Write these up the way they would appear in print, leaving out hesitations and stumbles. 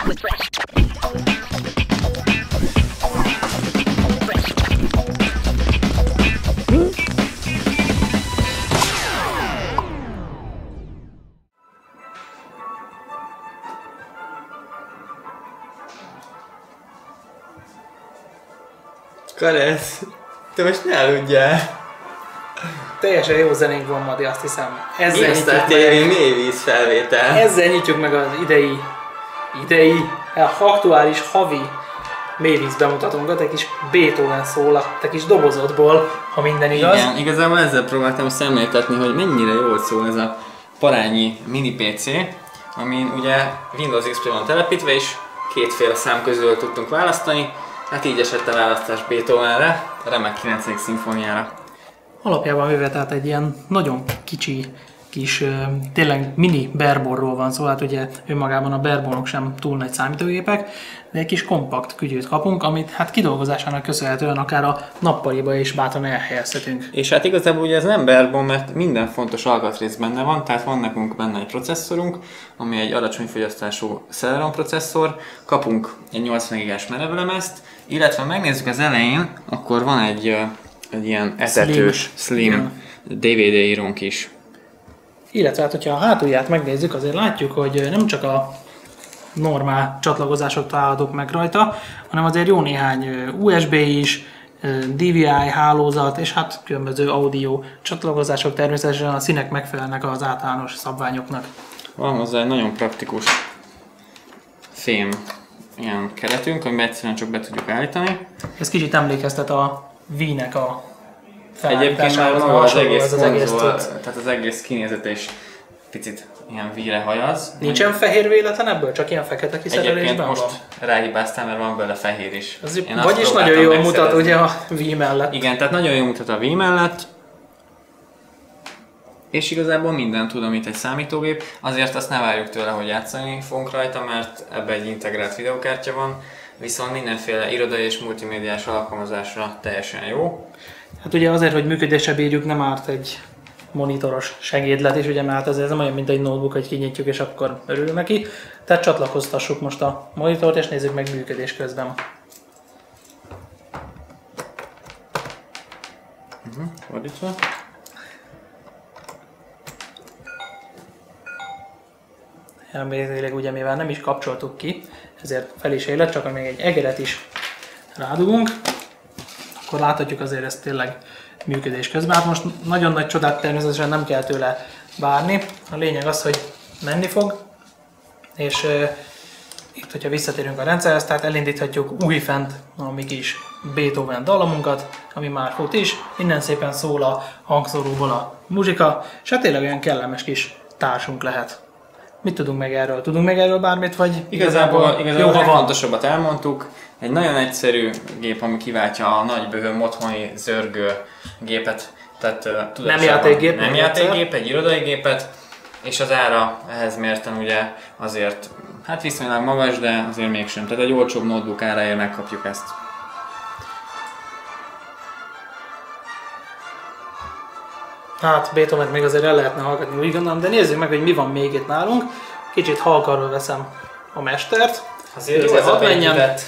Karesz, te most ne aludjál! Teljesen jó zenénk van, Madi, azt hiszem. Ezzel nyitjuk meg... mélyvíz felvétel. Ezzel nyitjuk meg az aktuális havi mélyvíz bemutatónkat, egy kis Beethoven szól a te kis dobozodból, ha minden igaz. Igen, igazából ezzel próbáltam szemléltetni, hogy mennyire jól szól ez a parányi mini PC, amin ugye Windows XP van telepítve, és kétféle szám közül tudtunk választani. Hát így esett a választás Beethovenre, a remek 9. szimfóniára. Alapjában véve tehát egy ilyen nagyon kicsi kis, tényleg mini barebone-ról van szó, hát ugye önmagában a barebone-ok sem túl nagy számítógépek, de egy kis kompakt kütyűt kapunk, amit hát kidolgozásának köszönhetően akár a nappaliba is bátran elhelyezhetünk. És hát igazából ugye ez nem barebone, mert minden fontos alkatrész benne van, tehát van nekünk benne egy processzorunk, ami egy alacsony fogyasztású Celeron processzor, kapunk egy 80 GB-s merevlemezt, illetve megnézzük az elején, akkor van egy ilyen etetős, slim DVD írónk is. Illetve hát, hogyha a hátulját megnézzük, azért látjuk, hogy nem csak a normál csatlakozások találhatók meg rajta, hanem azért jó néhány USB is, DVI hálózat, és hát különböző audio csatlakozások, természetesen a színek megfelelnek az általános szabványoknak. Van hozzá egy nagyon praktikus fém ilyen keretünk, amiben egyszerűen csak be tudjuk állítani. Ez kicsit emlékeztet a Wii-nek a egyébként már maga az egész konzol, tehát az egész kinézete is picit ilyen Wii-re hajaz. Nincsen fehér véletlen ebből? Csak ilyen fekete kiszerelésben van? Most ráhibáztál, mert van belőle fehér is. Vagyis nagyon jól mutat ugye a Wii mellett. Igen, tehát nagyon jól mutat a Wii mellett. És igazából mindent tud, amit egy számítógép. Azért azt ne várjuk tőle, hogy játszani fogunk rajta, mert ebbe egy integrált videokártya van. Viszont mindenféle irodai és multimédiás alkalmazásra teljesen jó. Hát ugye azért, hogy működésre bírjuk, nem árt egy monitoros segédlet is, ugye, mert ez nem olyan, mint egy notebook, hogy kinyitjuk és akkor örülünk neki. Tehát csatlakoztassuk most a monitort és nézzük meg működés közben. Fordítva. Elméletileg ugye, mivel nem is kapcsoltuk ki, ezért fel is élet, csak még egy egeret is rádugunk, akkor láthatjuk azért ezt tényleg működés közben. Hát most nagyon nagy csodát természetesen nem kell tőle várni. A lényeg az, hogy menni fog, és itt, hogyha visszatérünk a rendszerhez, tehát elindíthatjuk újfent a mi kis Beethoven dalamunkat, ami már fut is. Innen szépen szól a hangszóróból a muzsika, és hát tényleg olyan kellemes kis társunk lehet. Mit tudunk meg erről? Tudunk meg erről bármit, vagy igazából jó, a legfontosabbat elmondtuk. Egy nagyon egyszerű gép, ami kiváltja a nagy bőhöm otthoni zörgő gépet. Tehát nem játékgép, nem játékgép, egy irodai gépet, és az ára ehhez mérten ugye azért hát viszonylag magas, de azért mégsem. Tehát egy olcsóbb notebook áráért megkapjuk ezt. Hát Beethoven még azért el lehetne hallgatni, úgy gondolom, de nézzük meg, hogy mi van még itt nálunk. Kicsit halkarról veszem a mestert. Azért jó ez a beépített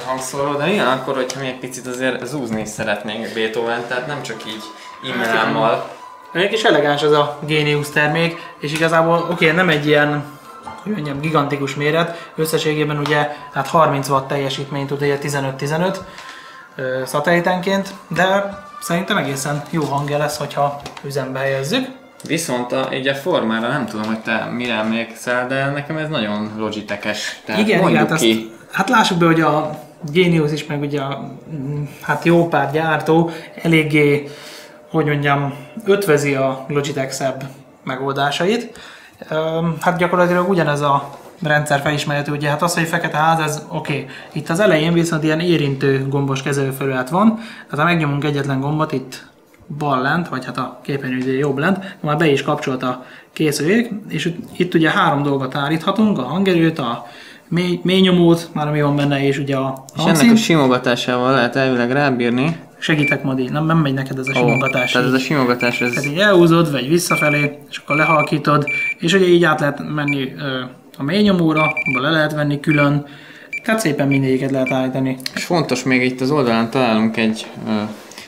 hangszóró, de ilyen akkor, hogyha mi egy picit azért zúzni is szeretnénk Beethoven, tehát nem csak így immelámmal. Egy kis elegáns ez a Genius termék, és igazából oké, nem egy ilyen, hogy mondjam, gigantikus méret, összességében ugye hát 30 watt teljesítményt tud, ugye 15-15 szatellitenként, de szerintem egészen jó hangja lesz, hogyha üzembe helyezzük. Viszont így a formára nem tudom, hogy te mire emlékszel, de nekem ez nagyon Logitech-es. Igen, hát lássuk be, hogy a Genius is, meg ugye hát jó pár gyártó eléggé, hogy mondjam, ötvözi a Logitech szebb megoldásait. Hát gyakorlatilag ugyanez a rendszer felismerhető, ugye hát az, hogy fekete ház, ez oké. Itt az elején viszont ilyen érintő gombos kezelőfelület van, tehát ha megnyomunk egyetlen gombot itt bal lent, vagy hát a képernyő jobb lent, már be is kapcsolt a készülék, és itt ugye 3 dolgot állíthatunk, a hangerőt, a mély nyomót, már ami van benne, és ugye a hangszín. És ennek a simogatásával lehet elvileg rábírni. Segítek, Madi, nem megy neked ez a simogatás. Tehát ez a simogatás, ez... Tehát így elhúzod, vagy visszafelé, és akkor lehalkítod, és ugye így át lehet menni a mély nyomóra, abban le lehet venni külön, tehát szépen mindegyiket lehet állítani. És fontos, még itt az oldalán találunk egy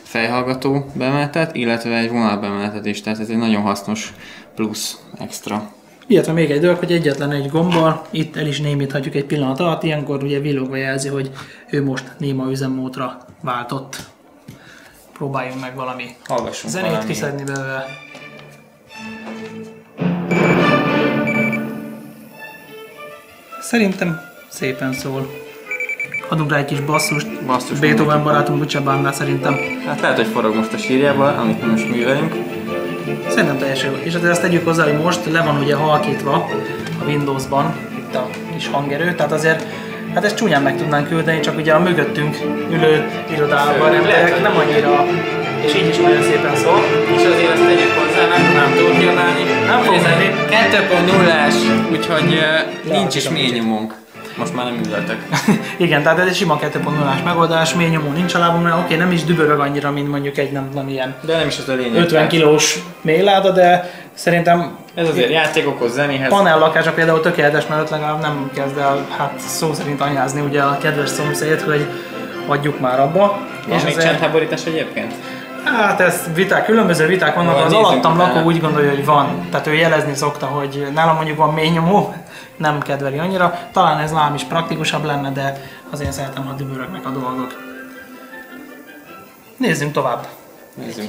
fejhallgató bemenetet, illetve egy vonalbemenetet is, tehát ez egy nagyon hasznos plusz extra. Illetve még egy dolog, hogy egyetlen egy gombbal itt el is némíthatjuk egy pillanat alatt, ilyenkor ugye villogva jelzi, hogy ő most néma üzemmódra váltott. Próbáljunk meg valami zenét kiszedni belőle. Szerintem szépen szól. Adunk rá egy kis basszust. Beethoven barátunk úgyse bánná szerintem. Hát lehet, hogy forog most a sírjában, amit mi most művelünk. Szerintem teljesen jó. És azért azt tegyük hozzá, hogy most le van ugye halkítva a Windowsban itt a kis hangerő, tehát azért hát ezt csúnyán meg tudnánk küldeni, csak ugye a mögöttünk ülő irodában nem annyira, és így is nagyon szépen szól. És azért azt tegyük hozzá, nem tudnám túlkívánni. Nem fog menni. 2.0-ás, úgyhogy nincs is mély nyomónk. Most már nem üvöltök. Igen, tehát ez egy sima 2.0-ás megoldás, mély nyomó nincs a lábomra, oké, nem is dübörög annyira, mint mondjuk egy nem tudom ilyen de nem is az a lényeg. 50 kilós mélyláda, de szerintem ez azért játékokhoz, zenéhez. Panellakásra például tökéletes, mert ott legalább nem kezd el hát szó szerint anyázni ugye a kedves szomszéd, hogy adjuk már abba. Van és még csendháborítás egyébként? Hát ez viták, különböző viták vannak, az alattam lakó úgy gondolja, hogy van. Tehát ő jelezni szokta, hogy nálam mondjuk van mély nyomó, nem kedveli annyira. Talán ez nálam is praktikusabb lenne, de azért szeretem, ha dübörögnek a dolgok. Nézzünk tovább.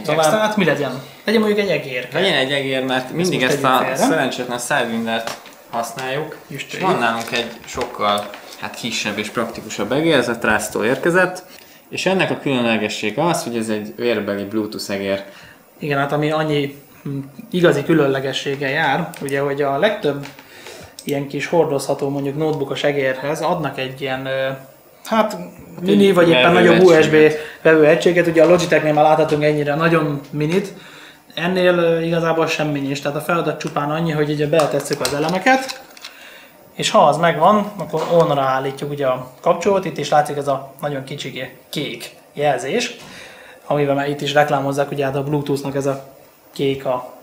Tehát mi legyen? Legyen mondjuk egy egér. Legyen egy egér, mert mindig ezt a szerencsétlen Sidewindert használjuk. És van nálunk egy sokkal kisebb és praktikusabb egér, ez a Trust-tól érkezett. És ennek a különlegessége az, hogy ez egy vérbeli Bluetooth egér. Igen, hát ami annyi igazi különlegességgel jár, ugye, hogy a legtöbb ilyen kis hordozható mondjuk notebookos egérhez adnak egy ilyen hát mini vagy éppen nagyobb USB vevőegységet, ugye a Logitechnél már láthatunk ennyire nagyon minit, ennél igazából semmi nincs, tehát a feladat csupán annyi, hogy ugye beletesszük az elemeket, és ha az megvan, akkor onra állítjuk ugye a kapcsolót, itt is látszik ez a nagyon kicsi kék jelzés, amivel már itt is reklámozzák, ugye hát a Bluetooth-nak ez a kék a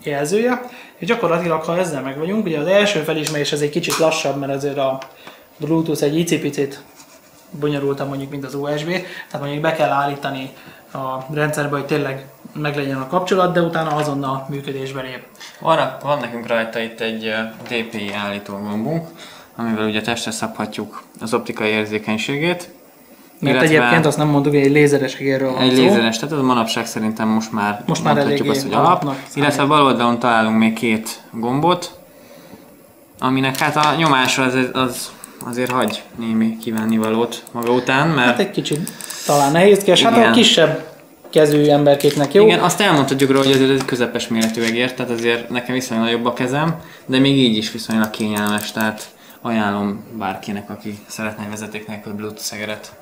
jelzője, és gyakorlatilag ha ezzel meg vagyunk, ugye az első felismerés ez egy kicsit lassabb, mert azért a Bluetooth egy icipicit bonyolultabb mondjuk, mint az USB, tehát mondjuk be kell állítani a rendszerbe, hogy tényleg meglegyen a kapcsolat, de utána azonnal működésbe lép. Van nekünk rajta itt egy DPI állító gombunk, amivel ugye testre szabhatjuk az optikai érzékenységét. Mert egyébként azt nem mondtuk, hogy egy lézeres egérről van egy lézeres, tehát az a manapság szerintem most már eléggé azt, hogy alap. Illetve bal oldalon találunk még két gombot, aminek hát a nyomása az azért hagy némi kívánnivalót maga után, mert... Hát egy kicsit talán nehézkes, hát a kisebb kezű emberkéknek jó. Igen, azt elmondhatjuk róla, hogy azért ez egy közepes méretű egér, tehát azért nekem viszonylag nagyobb a kezem, de még így is viszonylag kényelmes, tehát ajánlom bárkinek, aki szeretne vezeték nélkül Bluetooth egeret.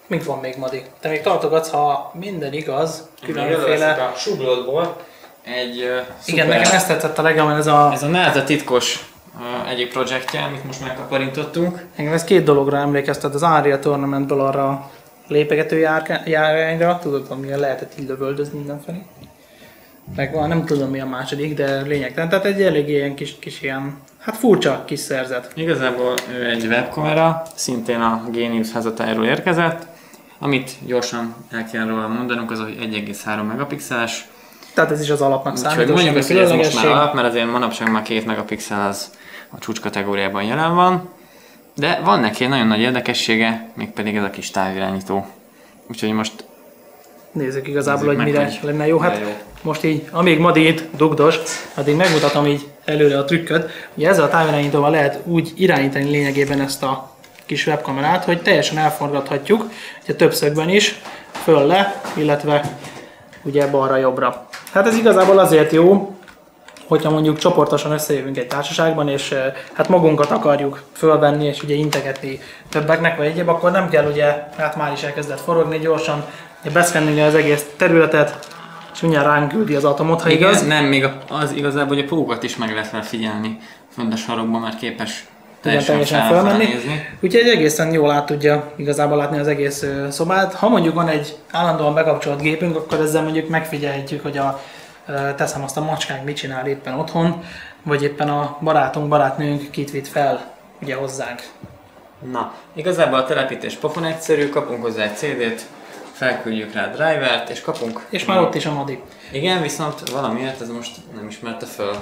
Mit van még, Madi? Te még tartogatsz, ha minden igaz, különféle... a sublótból egy igen, nekem ezt tetszett a legjobban, ez a NASA titkos egyik projektje, amit most megkaparintottunk. Engem ez két dologra emlékeztet, az Unreal Tournamentből arra a lépegető járványra, tudod, amilyen lehetett így lövöldözni mindenfelé. Meg van, nem tudom mi a második, de lényegtelen. Tehát egy elég ilyen kis ilyen, hát furcsa kis szerzet. Igazából ő egy webkamera, szintén a Genius házatájáról érkezett. Amit gyorsan el kell róla mondanunk, az, hogy 1,3 megapixeles. Tehát ez is az alapnak számít. Mondjuk azt, hogy ez most már alap, mert azért manapság már 2 megapixel az a csúcs kategóriában jelen van. De van neki egy nagyon nagy érdekessége, mégpedig ez a kis távirányító. Úgyhogy most nézzük igazából, hogy mire lenne jó. Hát most így, amíg Madi itt dugdos, addig megmutatom így előre a trükköt. Ugye ezzel a távirányítóval lehet úgy irányítani lényegében ezt a kis webkamerát, hogy teljesen elforgathatjuk, ugye többszögben is, föl-le, illetve ugye balra-jobbra. Hát ez igazából azért jó, hogyha mondjuk csoportosan összejövünk egy társaságban, és hát magunkat akarjuk fölvenni, és ugye integetni többeknek, vagy egyéb, akkor nem kell ugye, hát már is elkezdett forogni gyorsan, beszkennelni az egész területet, és mindjárt ránk küldi az atomot, ha igen, igaz. Nem, még az igazából, hogy a pókat is meg lehet vele figyelni fönt a sarokban, mert képes teljesen felmenni. Úgyhogy egészen jól át tudja igazából látni az egész szobát. Ha mondjuk van egy állandóan bekapcsolt gépünk, akkor ezzel mondjuk megfigyelhetjük, hogy a teszem azt a macskánk mit csinál éppen otthon, vagy éppen a barátnőnk kit vitt fel ugye hozzánk. Na, igazából a telepítés pofon egyszerű, kapunk hozzá egy CD-t, felküldjük rá a drivert, és kapunk... És már ott is a Madi. Igen, viszont valamiért ez most nem ismerte föl.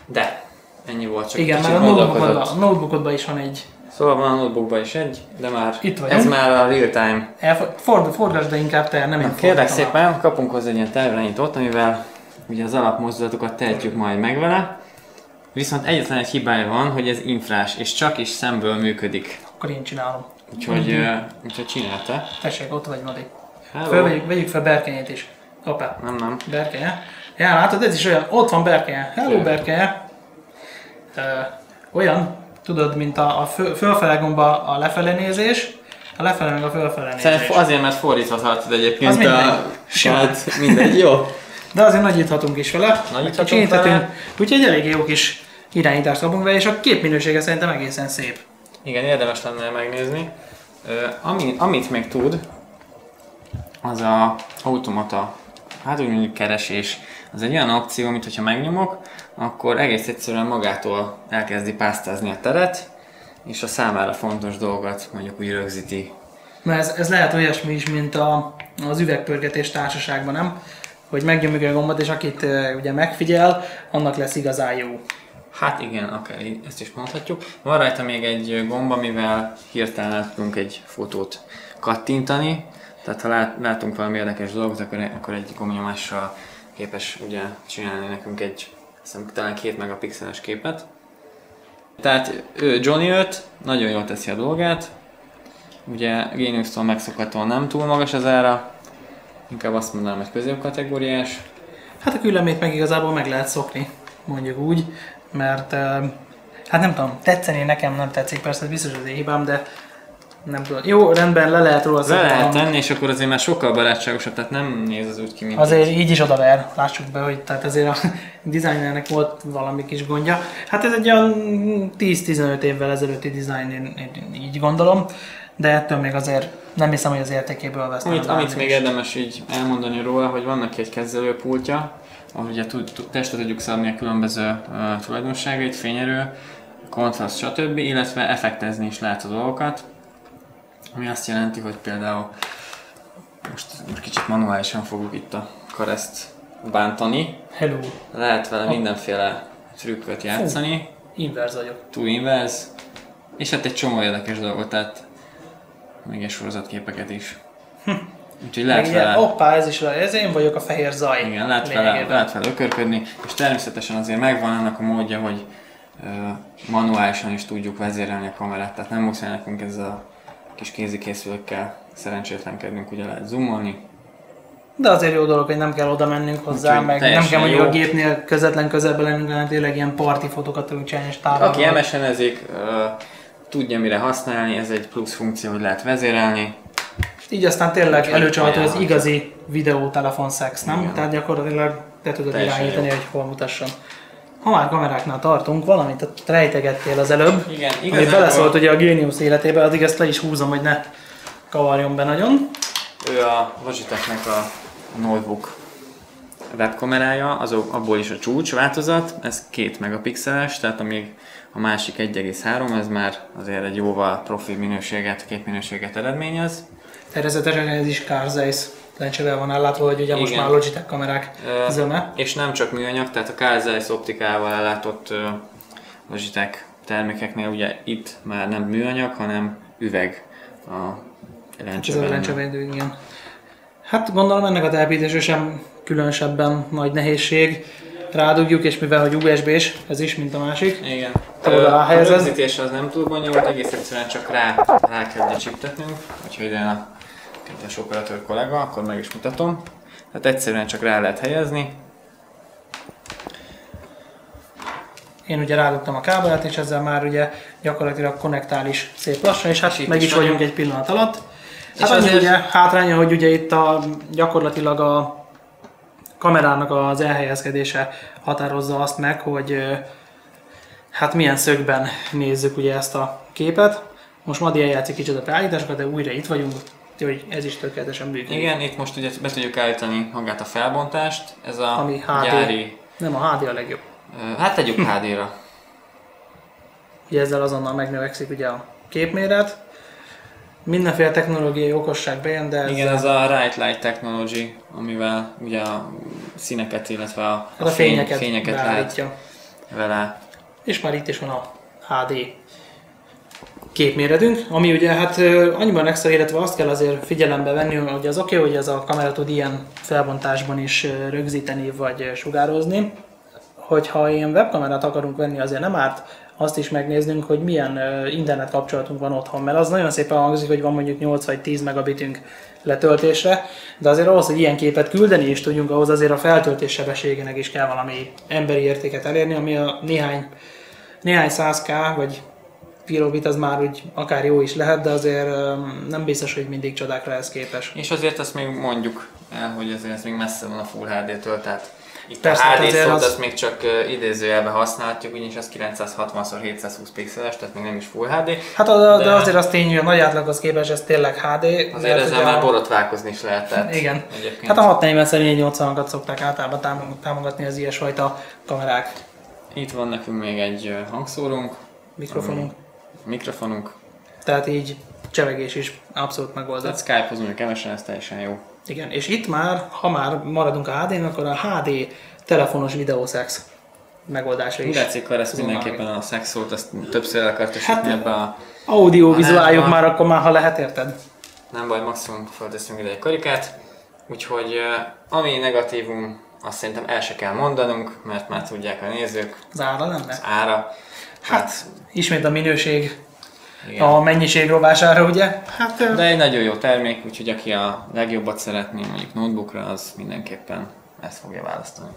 De, ennyi volt, csak igen, kicsit mert a notebookodban is van egy. Szóval van a notebookban is egy, de már itt ez már a real time. Forgasd, de inkább te, nem én Kérlek szépen, kapunk hozzá egy ilyen távirányítót, amivel ugye az alapmozdulatokat tehetjük majd meg vele. Viszont egyetlen egy hibája van, hogy ez infrás, és csak is szemből működik. Akkor én csinálom. Úgyhogy csinálj te. Tessék, ott vagy, Madi. Vegyük fel Berkenyét is. Hoppá. Nem. Berkenye. Ja, látod, ez is olyan. Ott van Berkenye. Hello, Berkenye. Olyan, tudod, mint a fölfele gomba a lefele nézés, a lefele meg a fölfele nézés. Azért, mert fordítva tartod egyébként az mindegy, jó. De azért nagyíthatunk is vele. Nagyíthatunk vele. Úgyhogy elég jó kis irányítást kapunk vele, és a képminősége szerintem egészen szép. Igen, érdemes lenne megnézni. Amit még tud, az a automata, hát úgy mondjuk keresés. Az egy olyan opció, mint hogyha megnyomok, akkor egész egyszerűen magától elkezdi pásztázni a teret, és a számára fontos dolgot mondjuk úgy rögzíti. Na ez lehet olyasmi is, mint az üvegpörgetés társaságban, nem? Hogy megnyomjuk a gombot, és akit ugye megfigyel, annak lesz igazán jó. Hát igen, akár ezt is mondhatjuk. Van rajta még egy gomb, amivel hirtelen tudunk egy fotót kattintani. Tehát ha látunk valami érdekes dolgot, akkor egy gombnyomással képes ugye csinálni nekünk egy talán 2 megapixeles képet. Tehát Johnny 5 nagyon jól teszi a dolgát. Ugye Genius-tól megszokhatóan nem túl magas az ára. Inkább azt mondanám, hogy középkategóriás. Hát a különbét meg igazából meg lehet szokni, mondjuk úgy, mert hát nem tudom, tetszeni nekem nem tetszik, persze ez biztos az én hibám, de nem tudom. Jó, rendben, le lehet róla le lehet tenni, és akkor azért már sokkal barátságosabb, tehát nem néz az úgy ki, mint azért így is odaver, lássuk be, hogy tehát azért a designernek volt valami kis gondja. Hát ez egy olyan 10-15 évvel ezelőtti design, én így gondolom, de ettől még azért nem hiszem, hogy az értékéből vesztem. Amit még érdemes így elmondani róla, hogy vannak egy kezelőpultja, ahol ugye testre tudjuk szabni a különböző tulajdonságait, fényerő, kontraszt, stb. Illetve effektezni is lehet a dolgokat. Ami azt jelenti, hogy például most kicsit manuálisan fogjuk itt a kereszt bántani. Hello. Lehet vele mindenféle trükköt játszani. Inverz vagyok. Túl inverz. És hát egy csomó érdekes dolgot, tehát még egy sorozatképeket is. Úgyhogy lehet vele... Hoppá, ez én vagyok a fehér zaj. Igen, lehet vele ökörködni, és természetesen azért megvan annak a módja, hogy manuálisan is tudjuk vezérelni a kamerát, tehát nem muszáj nekünk ezzel a kis kézikészülőkkel szerencsétlenkednünk, ugye lehet zoomolni. De azért jó dolog, hogy nem kell oda mennünk hozzá, úgyhogy meg nem kell mondjuk a gépnél közelben lennünk, hanem tényleg ilyen parti fotókat tudunk csinálni és távolról. Aki MSN-ezik, tudja mire használni, ez egy plusz funkció, hogy lehet vezérelni. Így aztán tényleg előcsalható az igazi videótelefonszex, nem? Igen. Tehát gyakorlatilag te tudod irányítani, hogy hol mutasson. Ha már kameráknál tartunk, valamint rejtegettél az előbb, igen, ami beleszólt ugye a Genius életébe, addig ezt le is húzom, hogy ne kavarjon be nagyon. Ő a Logitechnek a notebook webkamerája, abból is a csúcs változat, ez 2 megapixeles, tehát amíg a másik 1,3, ez már azért egy jóval profi minőséget, képminőséget eredményez. Természetesen ez is Carl Zeiss lencsével van ellátva, hogy ugye most már Logitech kamerák zöme. És nem csak műanyag, tehát a Carl Zeiss optikával ellátott Logitech termékeknél ugye itt már nem műanyag, hanem üveg a lencsében. Igen. Hát gondolom ennek a telepítése sem különösebben nagy nehézség. Rádugjuk, és mivel hogy USB-s, ez is, mint a másik. Igen. A rögzítés az nem túl bonyolult, egész egyszerűen csak rá kell csiptetnünk. Úgyhogy ide a kedves operatőr kollega, akkor meg is mutatom. Tehát egyszerűen csak rá lehet helyezni. Én ugye rádugtam a kábelt, és ezzel már ugye gyakorlatilag konnektál is szép lassan, és hát meg is vagyunk egy pillanat alatt. Hát annyi ugye hátránya, hogy ugye itt gyakorlatilag a kamerának az elhelyezkedése határozza azt meg, hogy hát milyen szögben nézzük ugye ezt a képet. Most Madi eljátszik kicsit a beállításokat, de újra itt vagyunk. hogy ez is tökéletesen működik. Igen, itt most ugye be tudjuk állítani magát a felbontást, ez a Ami HD. gyári... Nem, a HD a legjobb. Hát tegyük HD-ra. Ugye ezzel azonnal megnövekszik ugye a képméret. Mindenféle technológiai okosság bejön, de Igen, ez a Right Light Technology, amivel ugye a színeket, illetve a fényeket lehet beállítja. vele. És már itt is van a HD képméretünk, ami ugye hát annyiban extra, illetve azt kell azért figyelembe venni, hogy az oké, hogy ez a kamera tud ilyen felbontásban is rögzíteni vagy sugározni. Hogyha ilyen webkamerát akarunk venni, azért nem árt azt is megnéznünk, hogy milyen internet kapcsolatunk van otthon, mert az nagyon szépen hangzik, hogy van mondjuk 8 vagy 10 megabitünk letöltésre, de azért ahhoz, hogy ilyen képet küldeni is tudjunk, ahhoz azért a feltöltés sebességének is kell valami emberi értéket elérni, ami a néhány 100k vagy kilobit az már úgy akár jó is lehet, de azért nem biztos, hogy mindig csodákra ez képes. És azért azt még mondjuk el, hogy azért ez még messze van a Full HD-től, tehát itt persze, a HD szót az... azt még csak idézőjelben használhatjuk, úgyis az 960x720 pixeles, tehát még nem is Full HD. Hát de azért az tény, hogy a nagy átlaghoz képest ez tényleg HD. Azért ezzel már borotválkozni is lehet. Tehát igen. Egyébként. Hát a 640 480-at szokták általában támogatni az ilyesfajta kamerák. Itt van nekünk még egy hangszórónk. Mikrofonunk. Tehát így csevegés is abszolút megoldott. Tehát Skype-ozunk kevesen, ez teljesen jó. Igen, és itt már, ha már maradunk a HD-n, akkor a HD telefonos videószex megoldása is. Grácikkal ezt mindenképpen a szexót, azt többször elkartosítani ebbe a... Audiovizuáljuk már akkor már, ha lehet, érted? Nem baj, maximum felteszünk ide egy karikát. Úgyhogy ami negatívum, azt szerintem el se kell mondanunk, mert már tudják a nézők. Az ára lenne? Az ára. Hát, ismét a minőség, igen. A mennyiség rovására, ugye? Hát, de egy nagyon jó termék, úgyhogy aki a legjobbat szeretné mondjuk notebookra, az mindenképpen ezt fogja választani.